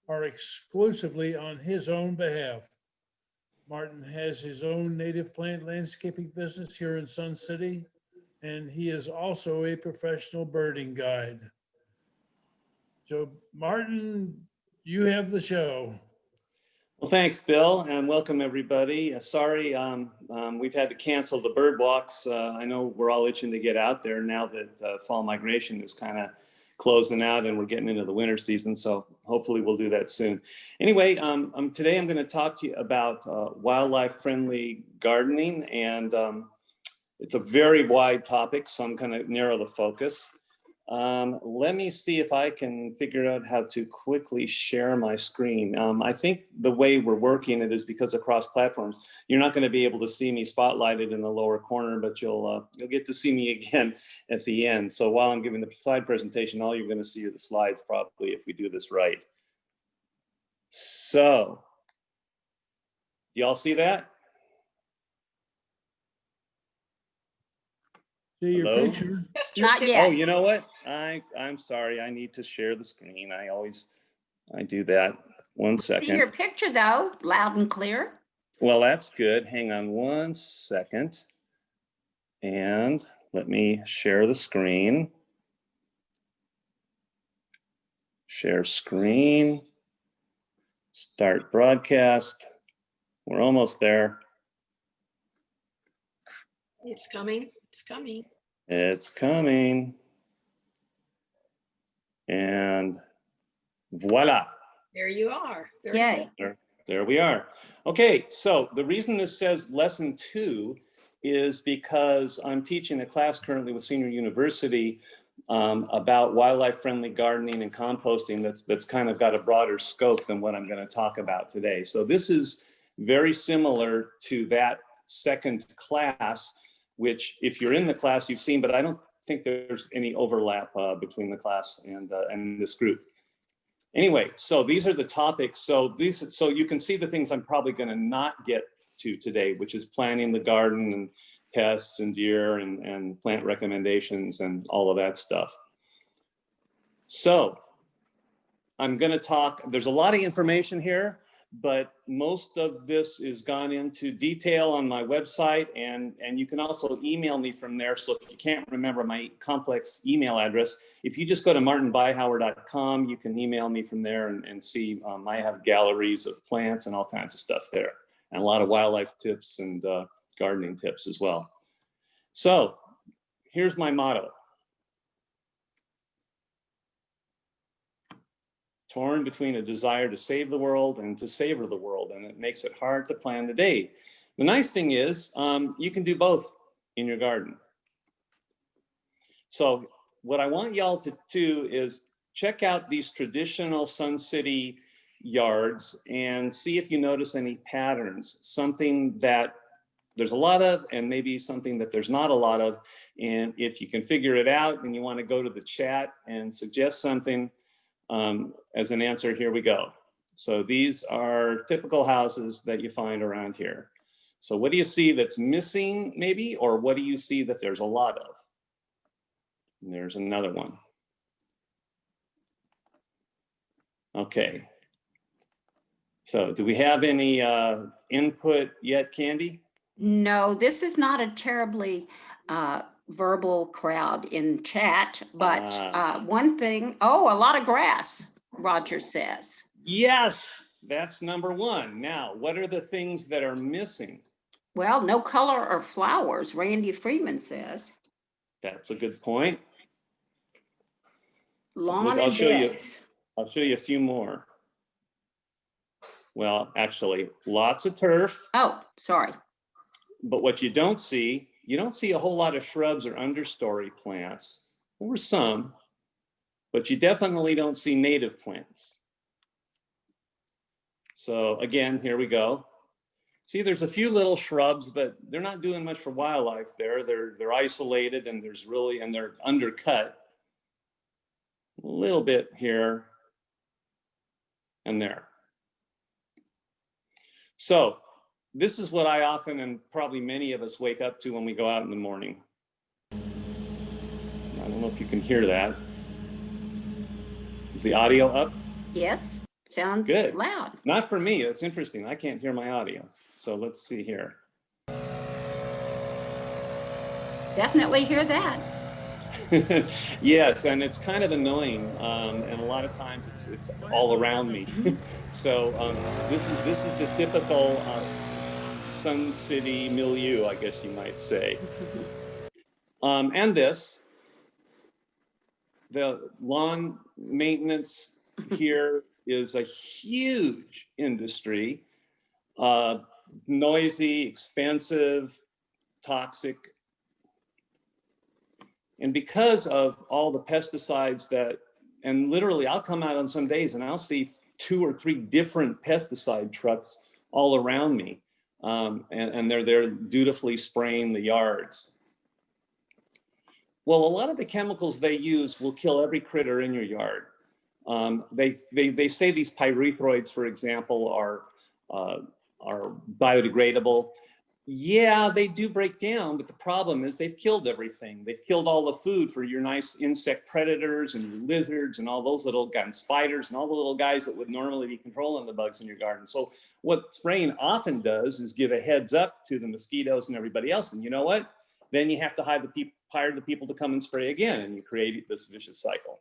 are exclusively on his own behalf. Martin has his own native plant landscaping business here in Sun City, and he is also a professional birding guide. So, Martin, you have the show. Well, thanks, Bill, and welcome everybody. Sorry, we've had to cancel the bird walks. I know we're all itching to get out there now that fall migration is kind of closing out and we're getting into the winter season. So hopefully we'll do that soon. Anyway, today I'm going to talk to you about wildlife-friendly gardening, and it's a very wide topic, so I'm going to narrow the focus. Let me see if I can figure out how to quickly share my screen. I think the way we're working it is because across platforms, you're not going to be able to see me spotlighted in the lower corner, but you'll get to see me again at the end. So while I'm giving the slide presentation, all you're going to see are the slides probably if we do this right. So, y'all see that? See your Hello? picture. Not yet. Oh, you know what? I'm sorry. I need to share the screen. I do that. One See second. your picture though, loud and clear. Well, that's good. Hang on one second. And let me share the screen. Share screen. Start broadcast. We're almost there. It's coming. It's coming. It's coming. And voila. There you are. Very Yay. good. There we are. Okay, so the reason this says lesson 2 is because I'm teaching a class currently with Senior University about wildlife-friendly gardening and composting that's kind of got a broader scope than what I'm going to talk about today. So this is very similar to that second class, which if you're in the class you've seen, but I don't think there's any overlap between the class and this group. Anyway, so these are the topics. So you can see the things I'm probably going to not get to today, which is planning the garden and pests and deer and plant recommendations and all of that stuff. So I'm going to talk, there's a lot of information here, but most of this is gone into detail on my website, and you can also email me from there. So if you can't remember my complex email address, if you just go to martinbyhauer.com, you can email me from there and see I have galleries of plants and all kinds of stuff there, and a lot of wildlife tips and gardening tips as well. So here's my motto. Torn between a desire to save the world and to savor the world, and it makes it hard to plan the day. The nice thing is you can do both in your garden. So what I want y'all to do is check out these traditional Sun City yards and see if you notice any patterns, something that there's a lot of and maybe something that there's not a lot of. And if you can figure it out and you want to go to the chat and suggest something, as an answer, here we go. So these are typical houses that you find around here. So what do you see that's missing maybe, or what do you see that there's a lot of? And there's another one. Okay. So do we have any input yet, Candy? No, this is not a terribly verbal crowd in chat, but one thing, a lot of grass, Roger says. Yes, that's number one. Now, what are the things that are missing? Well, no color or flowers, Randy Freeman says. That's a good point. Lawn Look, I'll and show you. beds. I'll show you a few more. Well, actually, lots of turf. Oh, sorry. But what you don't see a whole lot of shrubs or understory plants, or some, but you definitely don't see native plants. So again, here we go. See, there's a few little shrubs, but they're not doing much for wildlife there. They're isolated, and they're undercut a little bit here and there. So this is what I often, and probably many of us, wake up to when we go out in the morning. I don't know if you can hear that. Is the audio up? Yes. Sounds Good. loud. Not for me. It's interesting. I can't hear my audio. So let's see here. Definitely hear that. Yes, and it's kind of annoying, and a lot of times it's all around me. So this is the typical Sun City milieu, I guess you might say. And the lawn maintenance here is a huge industry, noisy, expensive, toxic. And because of all the pesticides and literally I'll come out on some days and I'll see 2 or 3 different pesticide trucks all around me. And they're there dutifully spraying the yards. Well, a lot of the chemicals they use will kill every critter in your yard. They say these pyrethroids, for example, are biodegradable. Yeah, they do break down, but the problem is they've killed everything. They've killed all the food for your nice insect predators and your lizards and all those little guys, spiders and all the little guys that would normally be controlling the bugs in your garden. So what spraying often does is give a heads up to the mosquitoes and everybody else. And you know what? Then you have to hire the people to come and spray again, and you create this vicious cycle.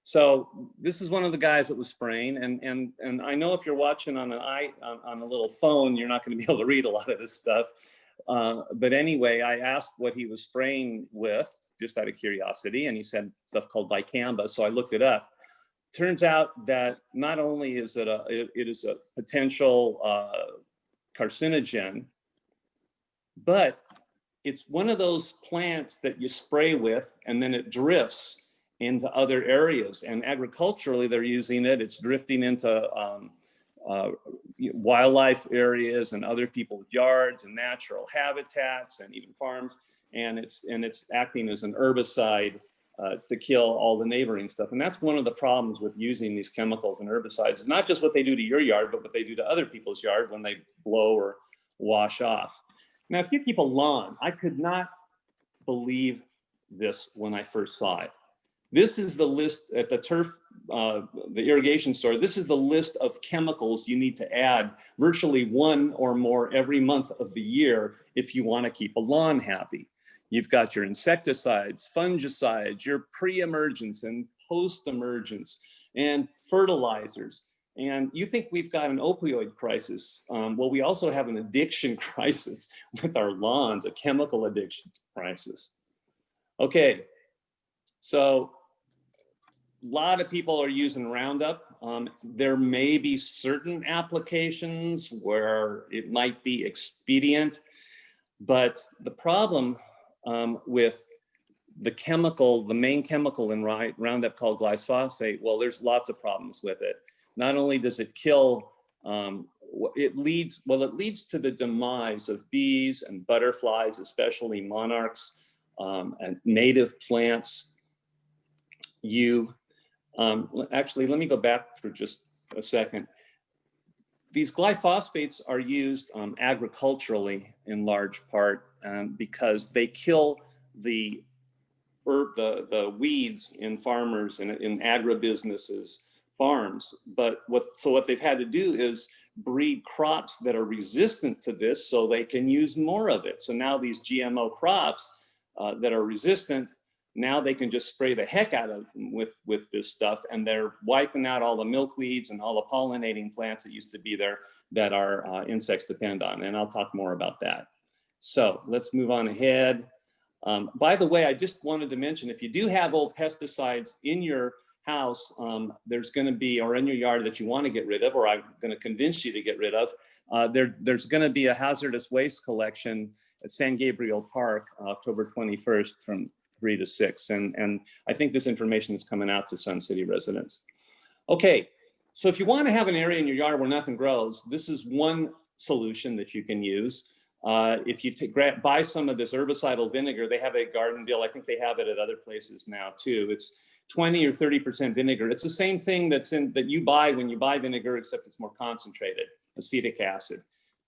So this is one of the guys that was spraying, and I know if you're watching on a little phone, you're not going to be able to read a lot of this stuff. But anyway, I asked what he was spraying with, just out of curiosity, and he said stuff called dicamba. So I looked it up. Turns out that not only is it a potential carcinogen, but it's one of those plants that you spray with, and then it drifts into other areas, and agriculturally they're using it. It's drifting into wildlife areas and other people's yards and natural habitats and even farms, and it's acting as an herbicide to kill all the neighboring stuff. And that's one of the problems with using these chemicals and herbicides. It's not just what they do to your yard, but what they do to other people's yard when they blow or wash off. Now, if you keep a lawn, I could not believe this when I first saw it. This is the list at the the irrigation store. This is the list of chemicals you need to add, virtually 1 or more every month of the year if you want to keep a lawn happy. You've got your insecticides, fungicides, your pre-emergence and post-emergence, and fertilizers. And you think we've got an opioid crisis. Well, we also have an addiction crisis with our lawns, a chemical addiction crisis. Okay, so a lot of people are using Roundup. There may be certain applications where it might be expedient, but the problem with the chemical, the main chemical in Roundup called glyphosate, well, there's lots of problems with it. Not only does it kill, it leads to the demise of bees and butterflies, especially monarchs and native plants. Actually, let me go back for just a second. These glyphosates are used agriculturally in large part because they kill the weeds in farmers and in agribusinesses, farms. But what they've had to do is breed crops that are resistant to this so they can use more of it. So now these GMO crops that are resistant, now they can just spray the heck out of them with this stuff, and they're wiping out all the milkweeds and all the pollinating plants that used to be there that our insects depend on. And I'll talk more about that. So let's move on ahead. By the way, I just wanted to mention, if you do have old pesticides in your house, there's going to be, or in your yard that you want to get rid of, or I'm going to convince you to get rid of, there's going to be a hazardous waste collection at San Gabriel Park, October 21st from 3 to 6. And I think this information is coming out to Sun City residents. Okay, so if you want to have an area in your yard where nothing grows, this is one solution that you can use. If you buy some of this herbicidal vinegar, they have a garden deal. I think they have it at other places now too. It's 20 or 30% vinegar. It's the same thing that you buy when you buy vinegar, except it's more concentrated, acetic acid.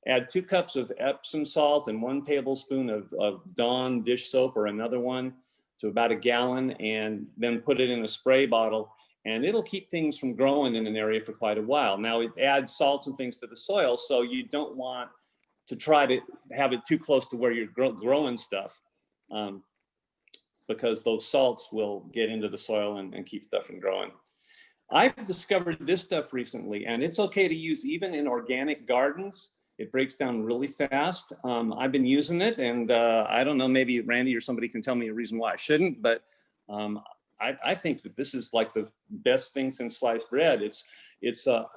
Add 2 cups of Epsom salt and 1 tablespoon of Dawn dish soap or another one to about 1 gallon, and then put it in a spray bottle and it'll keep things from growing in an area for quite a while. Now it adds salts and things to the soil, so you don't want to try to have it too close to where you're growing stuff, because those salts will get into the soil and keep stuff from growing. I've discovered this stuff recently, and it's okay to use even in organic gardens. It breaks down really fast. I've been using it, and I don't know, maybe Randy or somebody can tell me a reason why I shouldn't, but I think that this is like the best thing since sliced bread.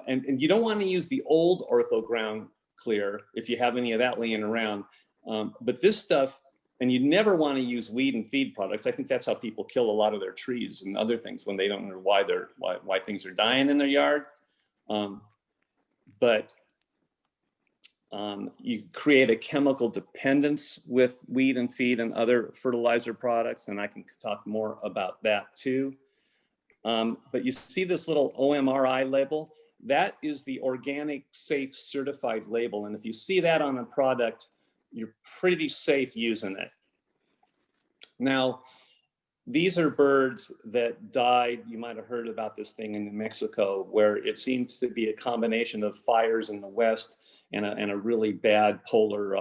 And you don't want to use the old Orthoground Clear if you have any of that laying around. But this stuff, and you never want to use weed and feed products. I think that's how people kill a lot of their trees and other things when they don't know why things are dying in their yard. You create a chemical dependence with weed and feed and other fertilizer products, and I can talk more about that too. But you see this little OMRI label? That is the Organic Safe Certified label, and if you see that on a product, you're pretty safe using it. Now, these are birds that died. You might have heard about this thing in New Mexico, where it seemed to be a combination of fires in the west and a really bad polar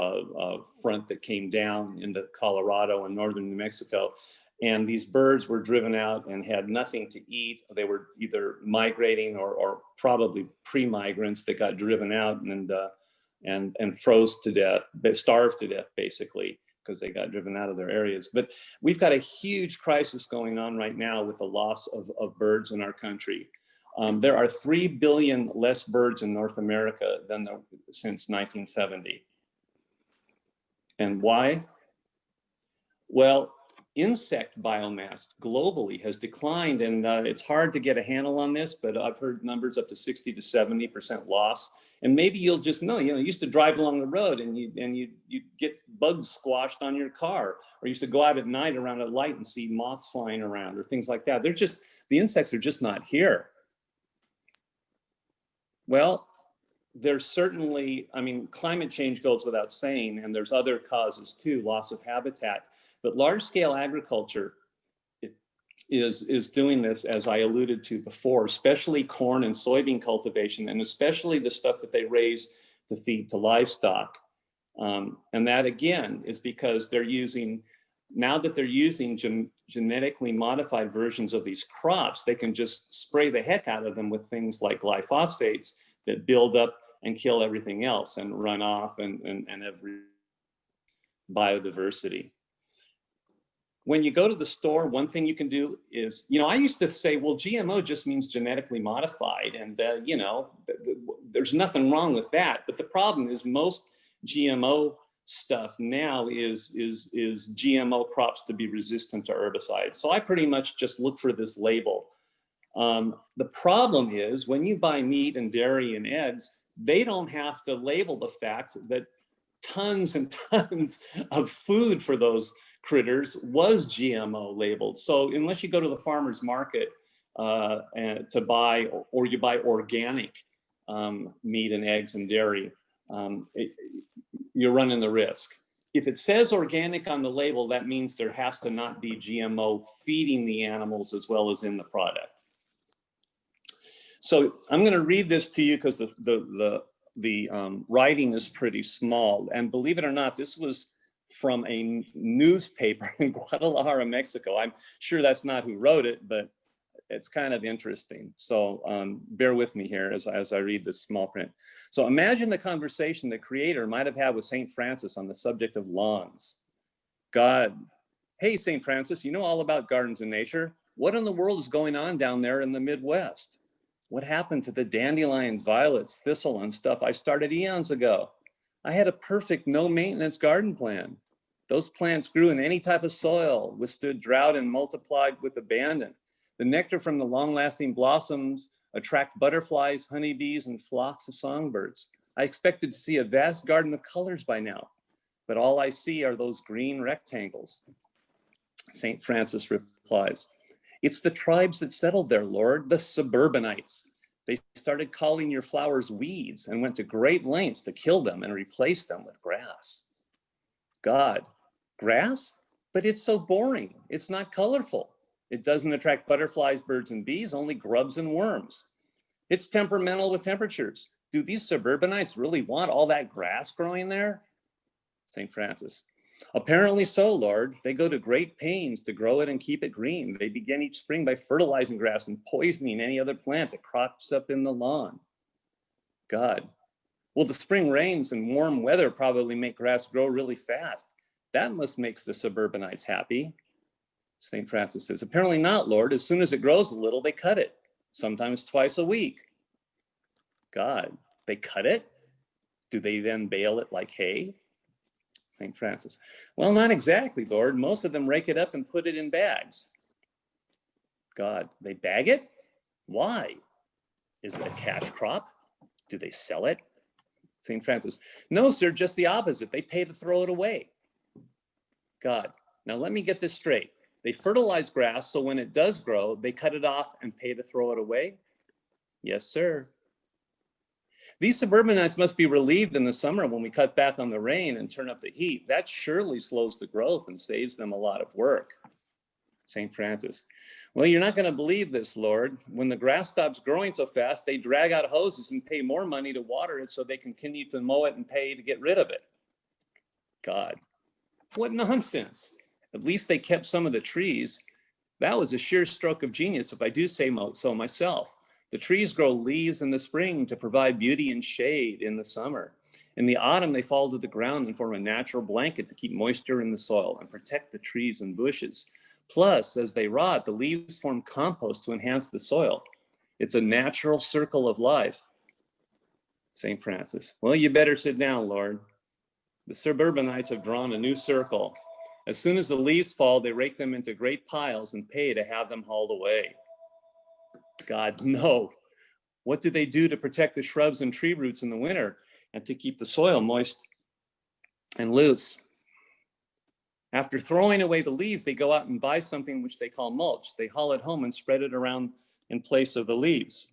front that came down into Colorado and northern New Mexico. And these birds were driven out and had nothing to eat. They were either migrating or probably pre-migrants that got driven out and froze to death, starved to death, basically, because they got driven out of their areas. But we've got a huge crisis going on right now with the loss of birds in our country. There are 3 billion less birds in North America than since 1970. And why? Well, insect biomass globally has declined, and it's hard to get a handle on this, but I've heard numbers up to 60 to 70% loss. And maybe you'll just know, you used to drive along the road and you get bugs squashed on your car, or you used to go out at night around a light and see moths flying around or things like that. The insects are just not here. Well, there's certainly, climate change goes without saying, and there's other causes too, loss of habitat. But large-scale agriculture is doing this, as I alluded to before, especially corn and soybean cultivation, and especially the stuff that they raise to feed to livestock. And that, again, is because now that they're using genetically modified versions of these crops, they can just spray the heck out of them with things like glyphosates that build up and kill everything else and run off and every biodiversity. When you go to the store, one thing you can do is, I used to say, well, GMO just means genetically modified, and there's nothing wrong with that. But the problem is most GMO stuff now is GMO crops to be resistant to herbicides. So I pretty much just look for this label. The problem is when you buy meat and dairy and eggs, they don't have to label the fact that tons and tons of food for those critters was GMO labeled. So unless you go to the farmer's market and to buy, or you buy organic meat and eggs and dairy, you're running the risk. If it says organic on the label, that means there has to not be GMO feeding the animals as well as in the product. So I'm going to read this to you because the writing is pretty small. And believe it or not, this was from a newspaper in Guadalajara, Mexico. I'm sure that's not who wrote it, but it's kind of interesting. So bear with me here as I read this small print. So imagine the conversation the creator might have had with St. Francis on the subject of lawns. God, hey, St. Francis, you know all about gardens and nature. What in the world is going on down there in the Midwest? What happened to the dandelions, violets, thistle, and stuff I started eons ago? I had a perfect no-maintenance garden plan. Those plants grew in any type of soil, withstood drought, and multiplied with abandon. The nectar from the long-lasting blossoms attract butterflies, honeybees, and flocks of songbirds. I expected to see a vast garden of colors by now, but all I see are those green rectangles. St. Francis replies, it's the tribes that settled there, Lord, the suburbanites. They started calling your flowers weeds and went to great lengths to kill them and replace them with grass. God, grass? But it's so boring. It's not colorful. It doesn't attract butterflies, birds, and bees, only grubs and worms. It's temperamental with temperatures. Do these suburbanites really want all that grass growing there? St. Francis. Apparently so, Lord. They go to great pains to grow it and keep it green. They begin each spring by fertilizing grass and poisoning any other plant that crops up in the lawn. God. Well, the spring rains and warm weather probably make grass grow really fast. That must make the suburbanites happy. St. Francis says, apparently not, Lord. As soon as it grows a little, they cut it, sometimes twice a week. God, they cut it? Do they then bale it like hay? St. Francis, well, not exactly, Lord. Most of them rake it up and put it in bags. God, they bag it? Why? Is it a cash crop? Do they sell it? St. Francis, no, sir, just the opposite. They pay to throw it away. God, now let me get this straight. They fertilize grass, so when it does grow, they cut it off and pay to throw it away? Yes, sir. These suburbanites must be relieved in the summer when we cut back on the rain and turn up the heat. That surely slows the growth and saves them a lot of work. St. Francis, well, you're not going to believe this, Lord. When the grass stops growing so fast, they drag out hoses and pay more money to water it so they can continue to mow it and pay to get rid of it. God, what nonsense. At least they kept some of the trees. That was a sheer stroke of genius, if I do say so myself. The trees grow leaves in the spring to provide beauty and shade in the summer. In the autumn, they fall to the ground and form a natural blanket to keep moisture in the soil and protect the trees and bushes. Plus, as they rot, the leaves form compost to enhance the soil. It's a natural circle of life. St. Francis, well, you better sit down, Lord. The suburbanites have drawn a new circle. As soon as the leaves fall, they rake them into great piles and pay to have them hauled away. God, no. What do they do to protect the shrubs and tree roots in the winter and to keep the soil moist and loose? After throwing away the leaves, they go out and buy something which they call mulch. They haul it home and spread it around in place of the leaves.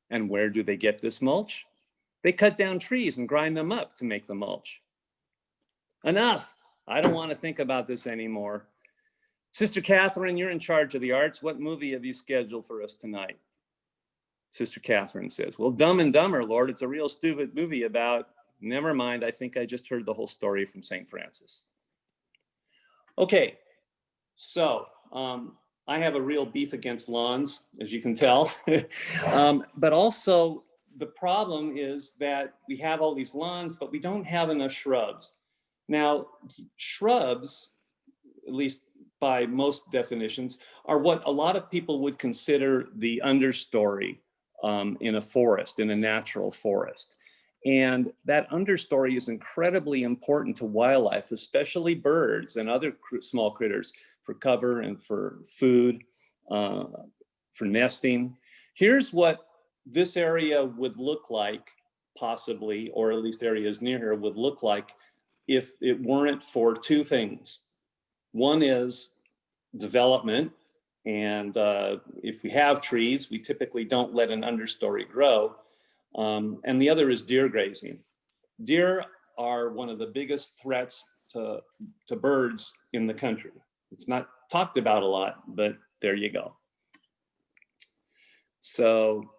And where do they get this mulch? They cut down trees and grind them up to make the mulch. Enough. I don't want to think about this anymore. Sister Catherine, you're in charge of the arts. What movie have you scheduled for us tonight? Sister Catherine says, well, Dumb and Dumber, Lord. It's a real stupid movie about, never mind, I think I just heard the whole story from St. Francis. Okay, so I have a real beef against lawns, as you can tell. But also the problem is that we have all these lawns, but we don't have enough shrubs. Now, shrubs, at least by most definitions, are what a lot of people would consider the understory in a forest, in a natural forest. And that understory is incredibly important to wildlife, especially birds and other small critters, for cover and for food, for nesting. Here's what this area would look like, possibly, or at least areas near here would look like if it weren't for two things. One is development, and if we have trees, we typically don't let an understory grow. And the other is deer grazing. Deer are one of the biggest threats to birds in the country. It's not talked about a lot, but there you go. So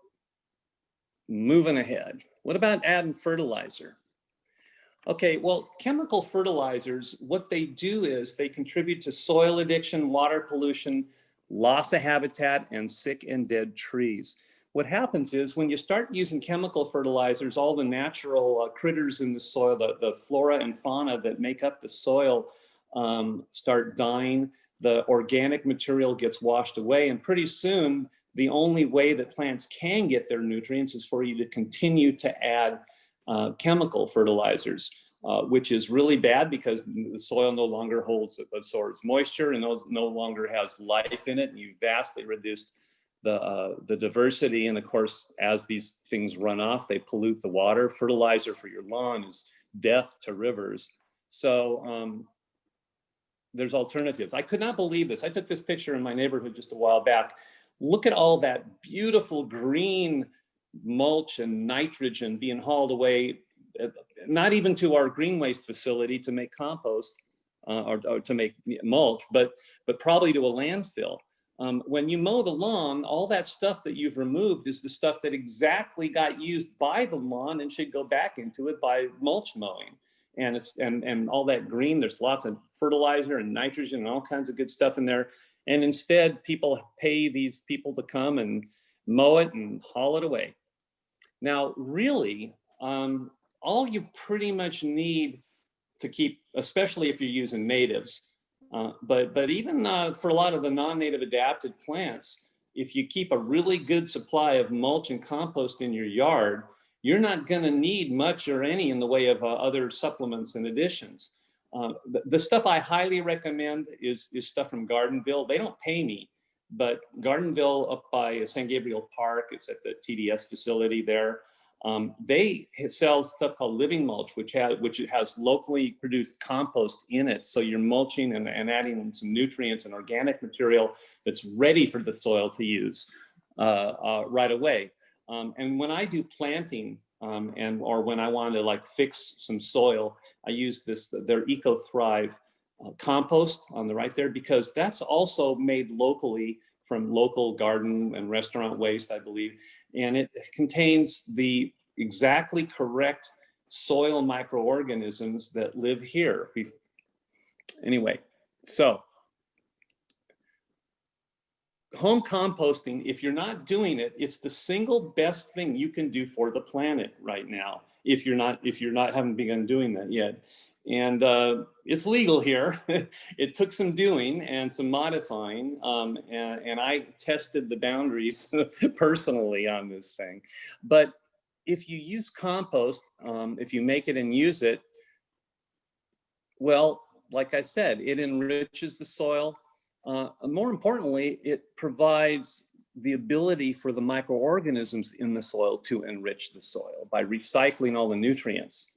moving ahead, what about adding fertilizer? Okay, well, chemical fertilizers, what they do is they contribute to soil addiction, water pollution, loss of habitat, and sick and dead trees. What happens is when you start using chemical fertilizers, all the natural critters in the soil, the flora and fauna that make up the soil start dying. The organic material gets washed away, and pretty soon, the only way that plants can get their nutrients is for you to continue to add chemical fertilizers, which is really bad because the soil no longer absorbs moisture and no longer has life in it, and you vastly reduced the diversity. And of course, as these things run off, they pollute the water. Fertilizer for your lawn is death to rivers. So there's alternatives. I could not believe this. I took this picture in my neighborhood just a while back. Look at all that beautiful green mulch and nitrogen being hauled away, not even to our green waste facility to make compost, or to make mulch, but probably to a landfill. When you mow the lawn, all that stuff that you've removed is the stuff that exactly got used by the lawn and should go back into it by mulch mowing. And it's and all that green, there's lots of fertilizer and nitrogen and all kinds of good stuff in there. And instead, people pay these people to come and mow it and haul it away. Now, really, all you pretty much need to keep, especially if you're using natives, but even for a lot of the non-native adapted plants, if you keep a really good supply of mulch and compost in your yard, you're not going to need much or any in the way of other supplements and additions. The stuff I highly recommend is stuff from Gardenville. They don't pay me, but Gardenville up by San Gabriel Park, it's at the TDS facility there. They sell stuff called Living Mulch, which has locally produced compost in it. So you're mulching and adding some nutrients and organic material that's ready for the soil to use right away. And when I do planting or when I want to like fix some soil, I use their EcoThrive compost on the right there, because that's also made locally from local garden and restaurant waste, I believe. And it contains the exactly correct soil microorganisms that live here. Anyway, so home composting, if you're not doing it, it's the single best thing you can do for the planet right now. If you're not haven't begun doing that yet. And it's legal here. It took some doing and some modifying, and I tested the boundaries personally on this thing. But if you use compost, if you make it and use it, well, like I said, it enriches the soil. More importantly, it provides the ability for the microorganisms in the soil to enrich the soil by recycling all the nutrients.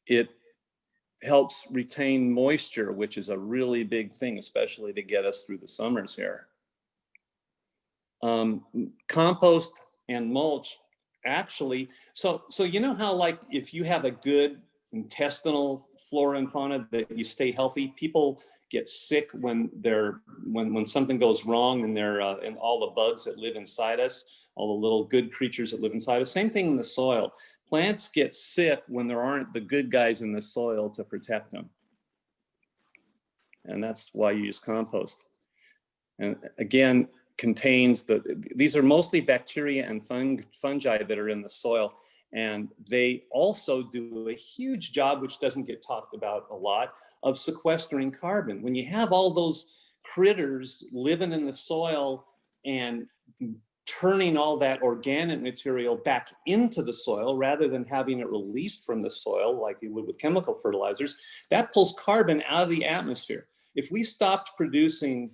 It helps retain moisture, which is a really big thing, especially to get us through the summers here. Compost and mulch actually, so you know how like if you have a good intestinal flora and fauna that you stay healthy, people get sick when something goes wrong and and all the bugs that live inside us, all the little good creatures that live inside us. Same thing in the soil. Plants get sick when there aren't the good guys in the soil to protect them. And that's why you use compost. And again, contains these are mostly bacteria and fungi that are in the soil. And they also do a huge job, which doesn't get talked about a lot, of sequestering carbon. When you have all those critters living in the soil and turning all that organic material back into the soil rather than having it released from the soil like you would with chemical fertilizers, that pulls carbon out of the atmosphere. If we stopped producing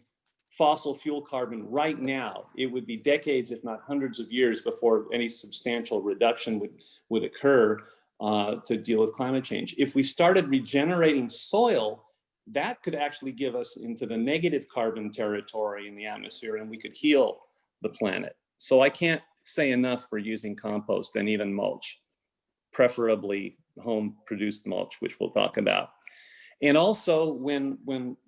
fossil fuel carbon right now, it would be decades, if not hundreds of years before any substantial reduction would occur to deal with climate change. If we started regenerating soil, that could actually give us into the negative carbon territory in the atmosphere, and we could heal the planet. So I can't say enough for using compost and even mulch, preferably home produced mulch, which we'll talk about. And also when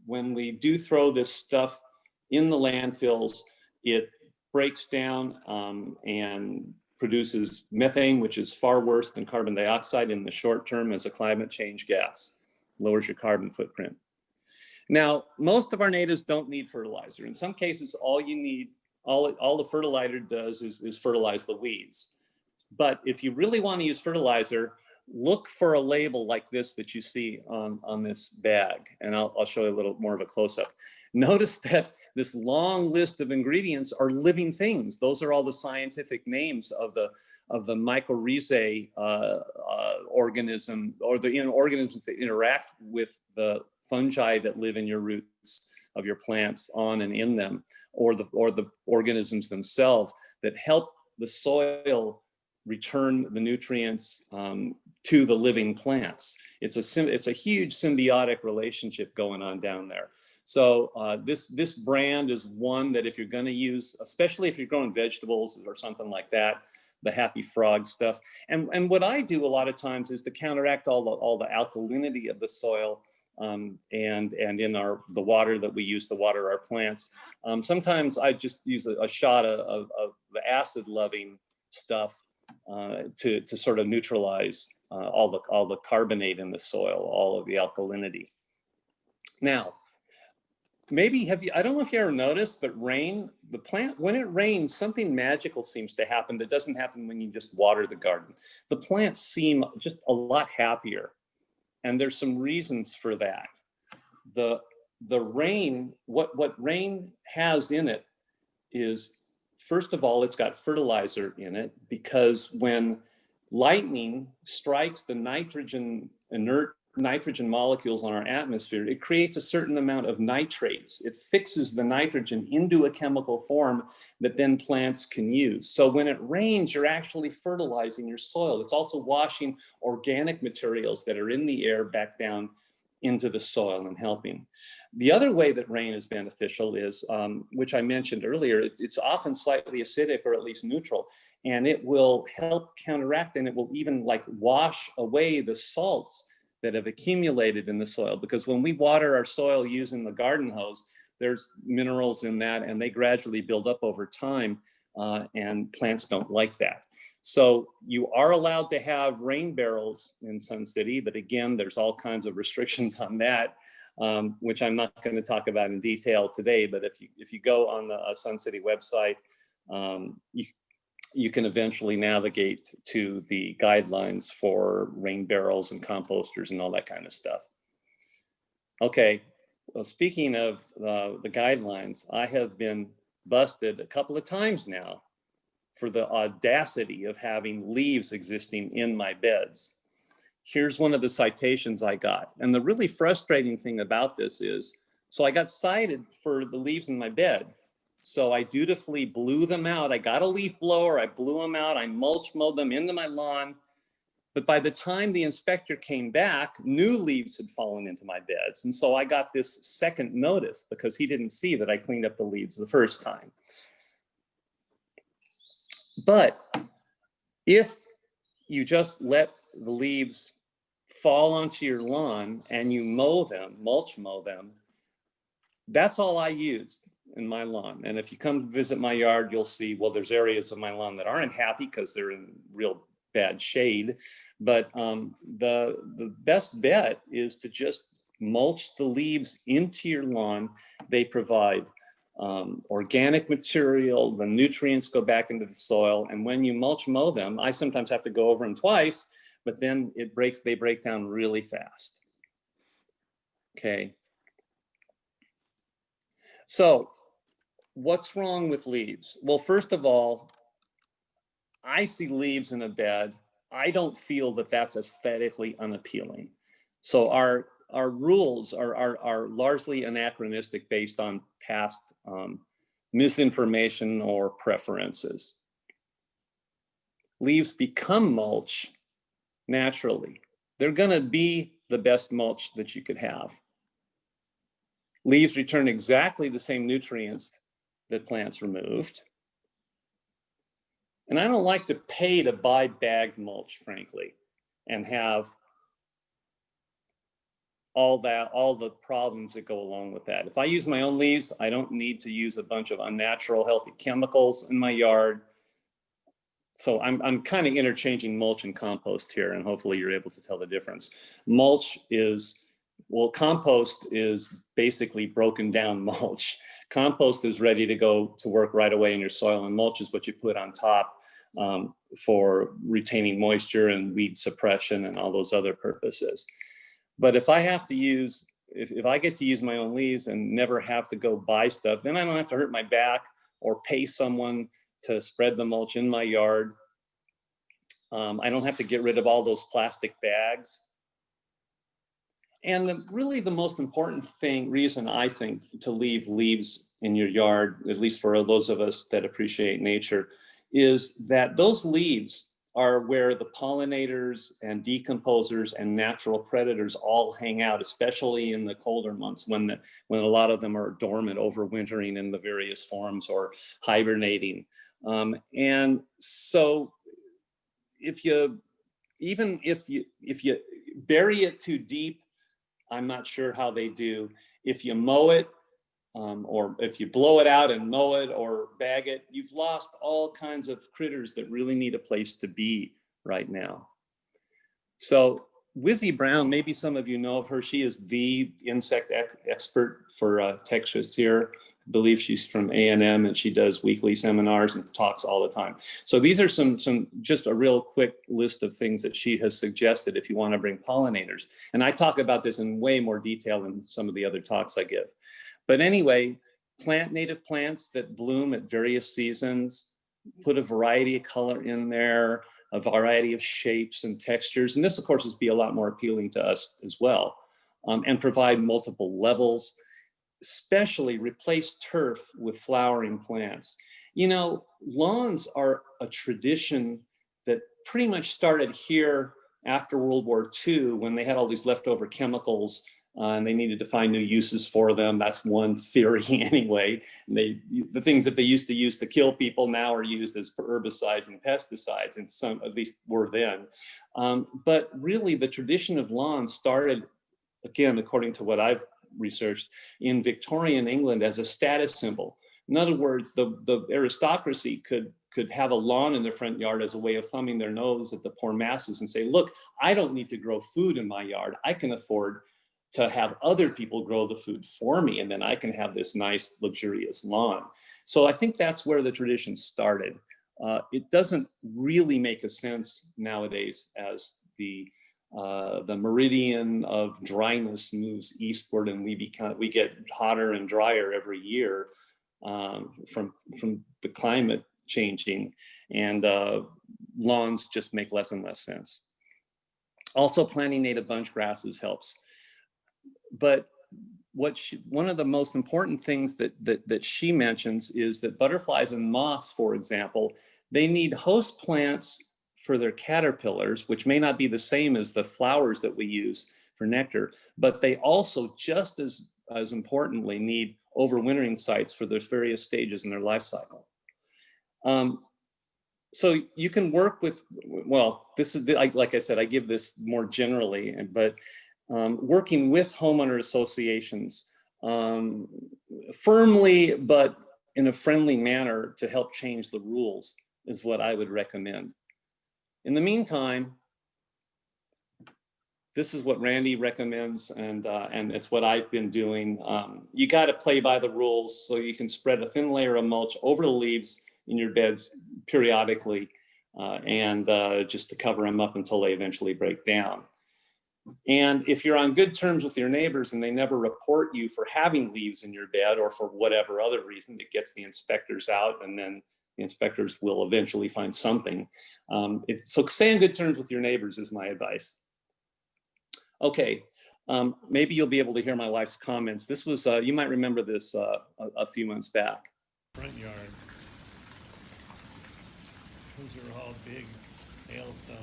we do throw this stuff in the landfills, it breaks down and produces methane, which is far worse than carbon dioxide in the short term as a climate change gas, lowers your carbon footprint. Now, most of our natives don't need fertilizer. In some cases, all you need, all the fertilizer does is fertilize the weeds. But if you really want to use fertilizer, look for a label like this that you see on this bag. And I'll show you a little more of a close-up. Notice that this long list of ingredients are living things. Those are all the scientific names of the mycorrhizae organism, or the organisms that interact with the fungi that live in your roots of your plants on and in them, or the organisms themselves that help the soil return the nutrients to the living plants. It's a huge symbiotic relationship going on down there. So this brand is one that if you're going to use, especially if you're growing vegetables or something like that, the happy frog stuff. And what I do a lot of times is to counteract all the alkalinity of the soil, and in the water that we use to water our plants. Sometimes I just use a shot of the acid loving stuff to sort of neutralize all the carbonate in the soil, all of the alkalinity. Now, maybe I don't know if you ever noticed, but the plant, when it rains, something magical seems to happen that doesn't happen when you just water the garden. The plants seem just a lot happier. And there's some reasons for that. The rain, what rain has in it is, first of all, it's got fertilizer in it, because when lightning strikes the inert nitrogen molecules on our atmosphere, it creates a certain amount of nitrates. It fixes the nitrogen into a chemical form that then plants can use. So when it rains, you're actually fertilizing your soil. It's also washing organic materials that are in the air back down into the soil and helping. The other way that rain is beneficial is, which I mentioned earlier, it's often slightly acidic or at least neutral, and it will help counteract, and it will even like wash away the salts that have accumulated in the soil. Because when we water our soil using the garden hose, there's minerals in that, and they gradually build up over time, and plants don't like that. So you are allowed to have rain barrels in Sun City, but again, there's all kinds of restrictions on that, which I'm not going to talk about in detail today. But if you go on the Sun City website, you can eventually navigate to the guidelines for rain barrels and composters and all that kind of stuff. Okay, well, speaking of the guidelines, I have been busted a couple of times now for the audacity of having leaves existing in my beds. Here's one of the citations I got. And the really frustrating thing about this is, so I got cited for the leaves in my bed. So I dutifully blew them out. I got a leaf blower, I blew them out, I mulch mowed them into my lawn. But by the time the inspector came back, new leaves had fallen into my beds. And so I got this second notice because he didn't see that I cleaned up the leaves the first time. But if you just let the leaves fall onto your lawn and you mow them, mulch mow them, that's all I used in my lawn. And if you come visit my yard, you'll see, well, there's areas of my lawn that aren't happy because they're in real bad shade. But the best bet is to just mulch the leaves into your lawn. They provide organic material, the nutrients go back into the soil. And when you mulch mow them, I sometimes have to go over them twice, but then they break down really fast. Okay. So what's wrong with leaves? Well, first of all, I see leaves in a bed. I don't feel that that's aesthetically unappealing. So our rules are largely anachronistic based on past misinformation or preferences. Leaves become mulch naturally. They're going to be the best mulch that you could have. Leaves return exactly the same nutrients that plants removed. And I don't like to pay to buy bagged mulch, frankly, and have all the problems that go along with that. If I use my own leaves, I don't need to use a bunch of unnatural healthy chemicals in my yard. So I'm kind of interchanging mulch and compost here, and hopefully you're able to tell the difference. Mulch is, well, compost is basically broken down mulch. Compost is ready to go to work right away in your soil, and mulch is what you put on top for retaining moisture and weed suppression and all those other purposes. But if I have to use, if I get to use my own leaves and never have to go buy stuff, then I don't have to hurt my back or pay someone to spread the mulch in my yard. I don't have to get rid of all those plastic bags. And really the most important reason I think to leave leaves in your yard, at least for those of us that appreciate nature, is that those leaves are where the pollinators and decomposers and natural predators all hang out, especially in the colder months when a lot of them are dormant, overwintering in the various forms or hibernating. And so if you, even if you bury it too deep, I'm not sure how they do. If you mow it, or if you blow it out and mow it or bag it, you've lost all kinds of critters that really need a place to be right now. So Wizzy Brown, maybe some of you know of her. She is the insect expert for Texas here. I believe she's from A&M, and she does weekly seminars and talks all the time. So these are some just a real quick list of things that she has suggested if you want to bring pollinators. And I talk about this in way more detail than some of the other talks I give. But anyway, plant native plants that bloom at various seasons, put a variety of color in there, a variety of shapes and textures. And this, of course, is be a lot more appealing to us as well, and provide multiple levels, especially replace turf with flowering plants. You know, lawns are a tradition that pretty much started here after World War II, when they had all these leftover chemicals and they needed to find new uses for them. That's one theory anyway. And the things that they used to use to kill people now are used as herbicides and pesticides, and some at least were then. But really the tradition of lawns started, again, according to what I've researched, in Victorian England as a status symbol. In other words, the aristocracy could have a lawn in their front yard as a way of thumbing their nose at the poor masses and say, look, I don't need to grow food in my yard. I can afford to have other people grow the food for me, and then I can have this nice, luxurious lawn. So I think that's where the tradition started. It doesn't really make a sense nowadays as the meridian of dryness moves eastward, and we get hotter and drier every year from the climate changing, and lawns just make less and less sense. Also, planting native bunch grasses helps. But one of the most important things that she mentions is that butterflies and moths, for example, they need host plants for their caterpillars, which may not be the same as the flowers that we use for nectar, but they also just as importantly need overwintering sites for their various stages in their life cycle. So you can work with, well, this is, like I said, I give this more generally, but working with homeowner associations firmly, but in a friendly manner to help change the rules is what I would recommend. In the meantime, this is what Randy recommends, and it's what I've been doing. You got to play by the rules, so you can spread a thin layer of mulch over the leaves in your beds periodically, and just to cover them up until they eventually break down. And if you're on good terms with your neighbors and they never report you for having leaves in your bed, or for whatever other reason that gets the inspectors out, and then the inspectors will eventually find something. So stay on good terms with your neighbors is my advice. Okay, maybe you'll be able to hear my wife's comments. This was, you might remember this a few months back. Front yard. Those are all big hailstones.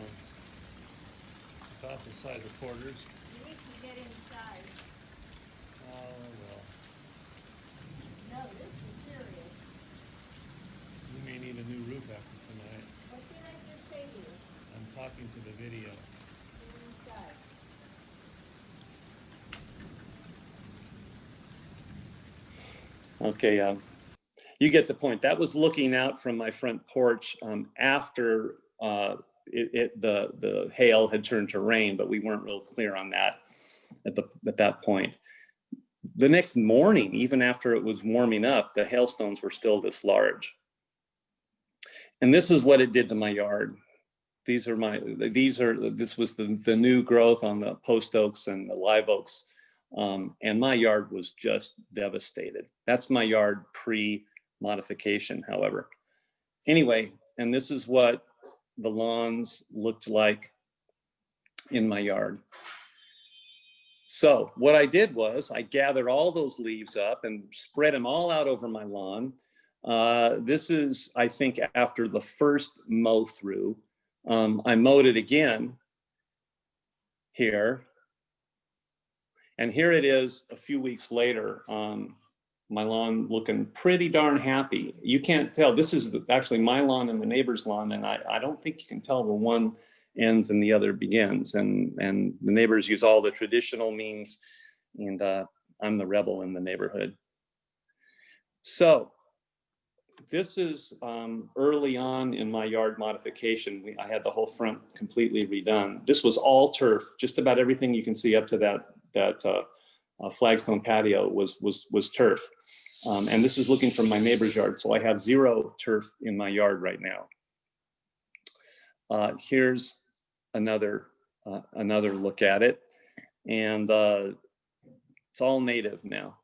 About the size of quarters. You need to get inside. Oh, well. No, this is serious. You may need a new roof after tonight. What did I just say to you? I'm talking to the video. Get inside. Okay, you get the point. That was looking out from my front porch after the hail had turned to rain, but we weren't real clear on that at that point. The next morning, even after it was warming up, the hailstones were still this large. And this is what it did to my yard. This was the new growth on the post oaks and the live oaks. And my yard was just devastated. That's my yard pre-modification, however. Anyway, and this is what the lawns looked like in my yard. So what I did was I gathered all those leaves up and spread them all out over my lawn. This is, I think, after the first mow through. I mowed it again here. And here it is a few weeks later. my lawn looking pretty darn happy. You can't tell, this is actually my lawn and the neighbor's lawn, and I don't think you can tell where one ends and the other begins. And the neighbors use all the traditional means, and I'm the rebel in the neighborhood. So this is early on in my yard modification. I had the whole front completely redone. This was all turf. Just about everything you can see up to that flagstone patio was turf. And this is looking from my neighbor's yard. So I have 0 turf in my yard right now. Here's another look at it. And it's all native now.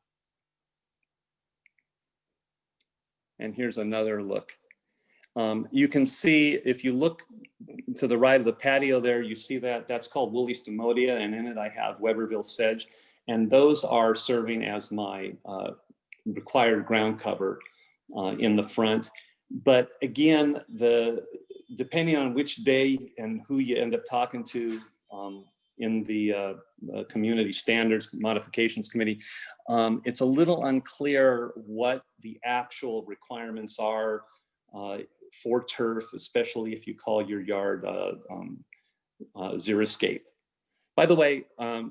And here's another look. You can see, if you look to the right of the patio there, you see that's called woolly stomodia, and in it I have Weberville sedge, and those are serving as my required ground cover in the front. But again, depending on which day and who you end up talking to in the community standards modifications committee, it's a little unclear what the actual requirements are for turf, especially if you call your yard xeriscape. By the way,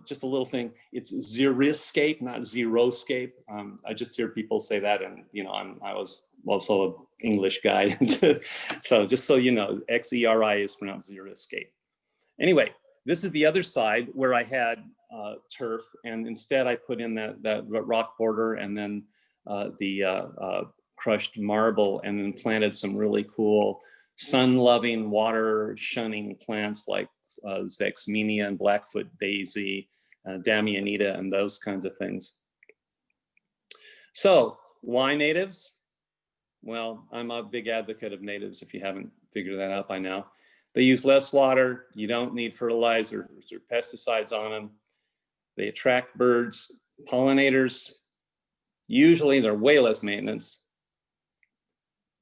just a little thing, it's xeriscape, not xeroscape. I just hear people say that, and I was also an English guy. So just so you know, XERI is pronounced xeriscape. Anyway, this is the other side where I had turf, and instead I put in that rock border and then the crushed marble, and then planted some really cool sun-loving, water-shunning plants like Zexmenia and Blackfoot daisy, Damianita, and those kinds of things. So why natives? Well, I'm a big advocate of natives, if you haven't figured that out by now. They use less water. You don't need fertilizers or pesticides on them. They attract birds, pollinators. Usually they're way less maintenance.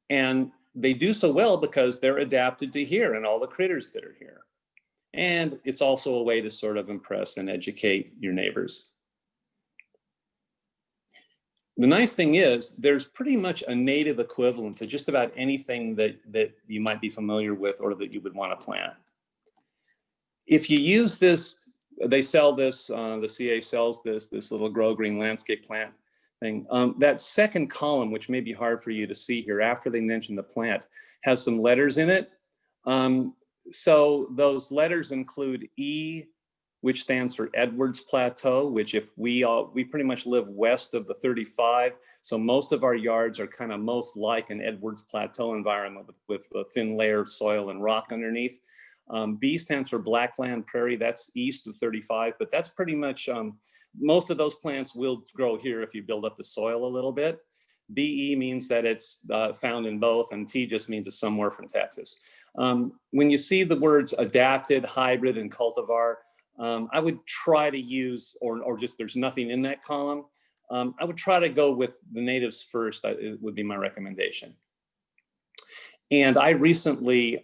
And they do so well because they're adapted to here and all the critters that are here. And it's also a way to sort of impress and educate your neighbors. The nice thing is there's pretty much a native equivalent to just about anything that you might be familiar with or that you would want to plant. If you use this, they sell this, the CA sells this little Grow Green landscape plant thing. That second column, which may be hard for you to see here after they mention the plant, has some letters in it. So those letters include E, which stands for Edwards Plateau, which if we pretty much live west of the 35. So most of our yards are kind of most like an Edwards Plateau environment with a thin layer of soil and rock underneath. B stands for Blackland Prairie, that's east of 35, but that's pretty much, most of those plants will grow here if you build up the soil a little bit. BE means that it's found in both, and T just means it's somewhere from Texas. When you see the words adapted, hybrid, and cultivar, I would try to use, or just there's nothing in that column, I would try to go with the natives first. It would be my recommendation. And I recently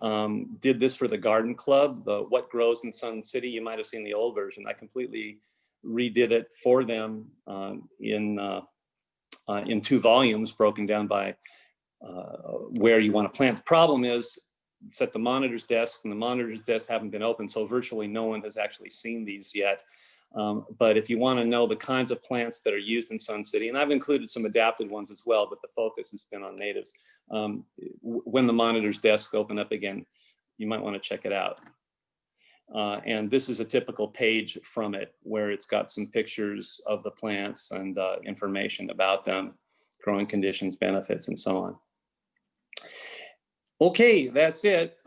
did this for the garden club, the What Grows in Sun City. You might have seen the old version. I completely redid it for them in 2 volumes, broken down by where you want to plant. The problem is it's at the monitor's desk, and the monitor's desk haven't been open, so virtually no one has actually seen these yet. But if you want to know the kinds of plants that are used in Sun City, and I've included some adapted ones as well, but the focus has been on natives. When the monitor's desks open up again, you might want to check it out. And this is a typical page from it where it's got some pictures of the plants and information about them, growing conditions, benefits, and so on. Okay, that's it.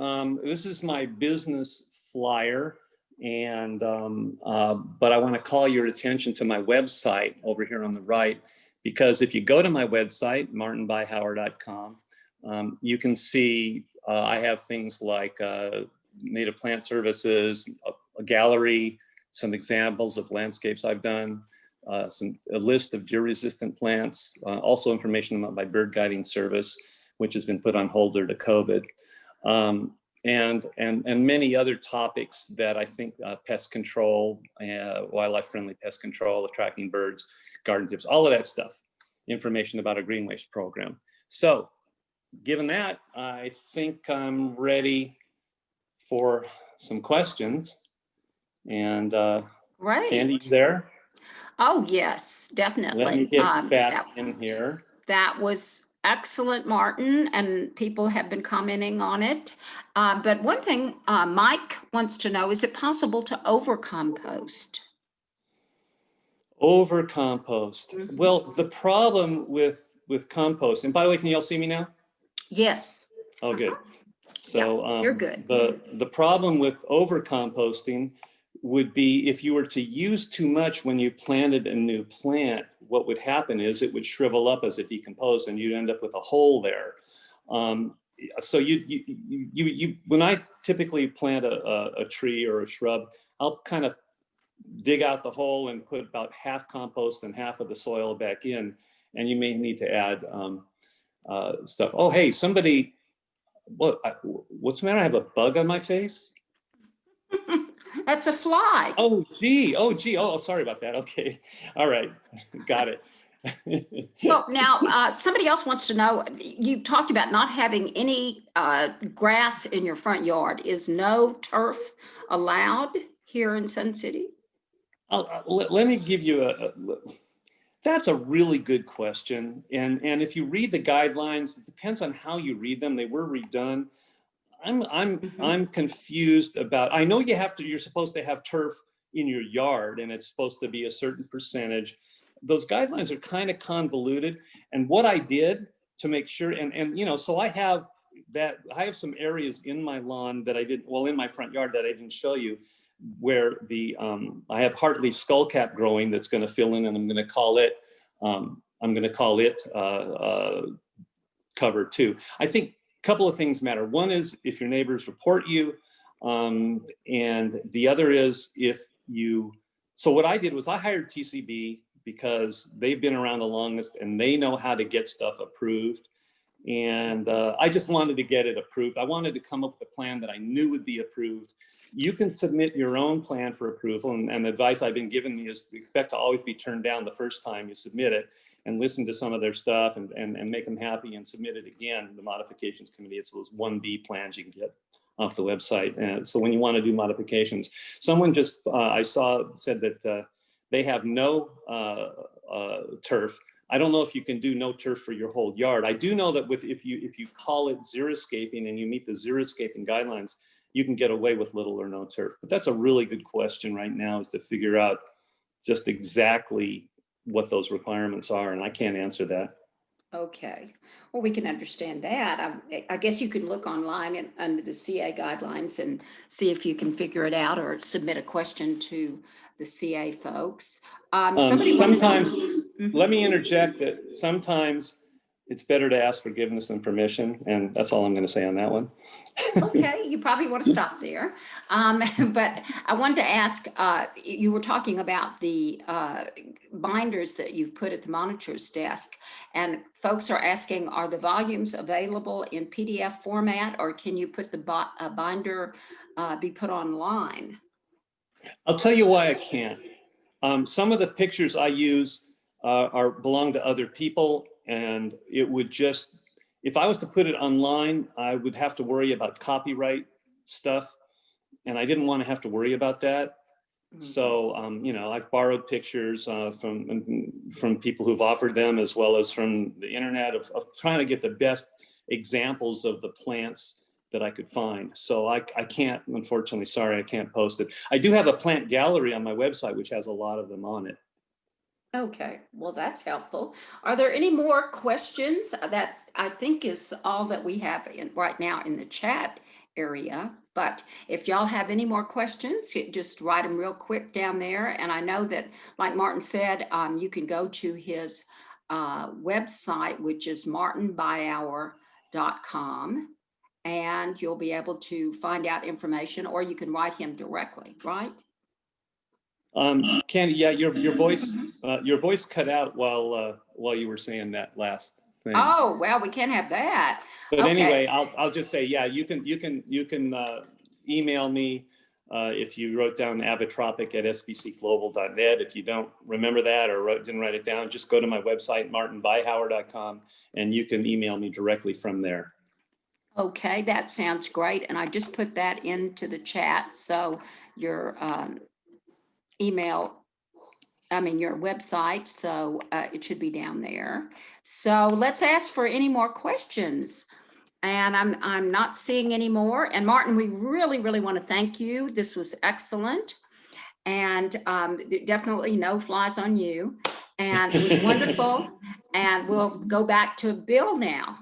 This is my business flyer. And but I want to call your attention to my website over here on the right, because if you go to my website, martinbyhauer.com, you can see I have things like native plant services, a gallery, some examples of landscapes I've done, a list of deer-resistant plants, also information about my bird guiding service, which has been put on hold due to COVID. And many other topics that I think pest control, wildlife-friendly pest control, attracting birds, garden tips, all of that stuff. information about a green waste program. So given that, I think I'm ready for some questions. And Candy, you Great. there? Oh, yes, Let me definitely. get back in here. That was excellent, Martin, and people have been commenting on it. But one thing Mike wants to know, is it possible to overcompost? Over compost. Mhm. Well, the problem with compost, and by the way, can you all see me now? Yes. Oh, good. So you're good. the problem with over composting would be if you were to use too much when you planted a new plant, what would happen is it would shrivel up as it decomposed and you'd end up with a hole there. So when I typically plant a tree or a shrub, I'll kind of dig out the hole and put about half compost and half of the soil back in, and you may need to add stuff. Oh, hey, somebody, what's the matter? I have a bug on my face? That's a fly. Oh, gee. Oh, sorry about that. Okay. All right. Got it. Well, now, somebody else wants to know, you talked about not having any grass in your front yard. Is no turf allowed here in Sun City? Let me give you that's a really good question. And if you read the guidelines, it depends on how you read them. They were redone. I'm confused about, I know you're supposed to have turf in your yard and it's supposed to be a certain percentage. Those guidelines are kind of convoluted. And what I did to make sure, so I have some areas in my lawn that in my front yard that I didn't show you, where I have heartleaf skullcap growing that's going to fill in, and I'm going to call it cover 2. I think a couple of things matter. One is if your neighbors report you, and the other is so what I did was I hired TCB because they've been around the longest and they know how to get stuff approved. And I just wanted to get it approved. I wanted to come up with a plan that I knew would be approved. You can submit your own plan for approval, and the advice I've been given me is expect to always be turned down the first time you submit it, and listen to some of their stuff and make them happy and submit it again. The modifications committee, it's those 1B plans you can get off the website. And so when you want to do modifications, someone just, I saw, said that they have no turf. I don't know if you can do no turf for your whole yard. I do know that if you call it xeriscaping and you meet the xeriscaping guidelines, you can get away with little or no turf. But that's a really good question right now, is to figure out just exactly what those requirements are, and I can't answer that. Okay, well, we can understand that. I guess you can look online and under the CA guidelines and see if you can figure it out, or submit a question to the CA folks. Somebody Sometimes, Mhm. let me interject that sometimes it's better to ask forgiveness than permission, and that's all I'm going to say on that one. Okay, you probably want to stop there. But I wanted to ask, you were talking about the binders that you've put at the monitor's desk, and folks are asking, are the volumes available in PDF format, or can you put the binder be put online? I'll tell you why I can't. Some of the pictures I use belong to other people, and it would just, if I was to put it online, I would have to worry about copyright stuff, and I didn't want to have to worry about that. So, I've borrowed pictures from people who've offered them, as well as from the internet, of trying to get the best examples of the plants that I could find. So I can't, unfortunately, sorry, I can't post it. I do have a plant gallery on my website, which has a lot of them on it. Okay, well, that's helpful. Are there any more questions? That I think is all that we have right now in the chat area. But if y'all have any more questions, just write them real quick down there. And I know that, like Martin said, you can go to his website, which is martinbyhour.com, and you'll be able to find out information, or you can write him directly, right? Candy, yeah, your voice cut out while you were saying that last thing. Oh, well, we can't have that. But Okay. anyway, I'll just say, yeah, you can email me if you wrote down avatropic@sbcglobal.net. If you don't remember that or didn't write it down, just go to my website, martinbyhauer.com, and you can email me directly from there. Okay, that sounds great. And I just put that into the chat. So your your website, so it should be down there. So let's ask for any more questions. And I'm not seeing any more. And Martin, we really, really want to thank you. This was excellent. And definitely no flies on you. And it was wonderful. And we'll go back to Bill now.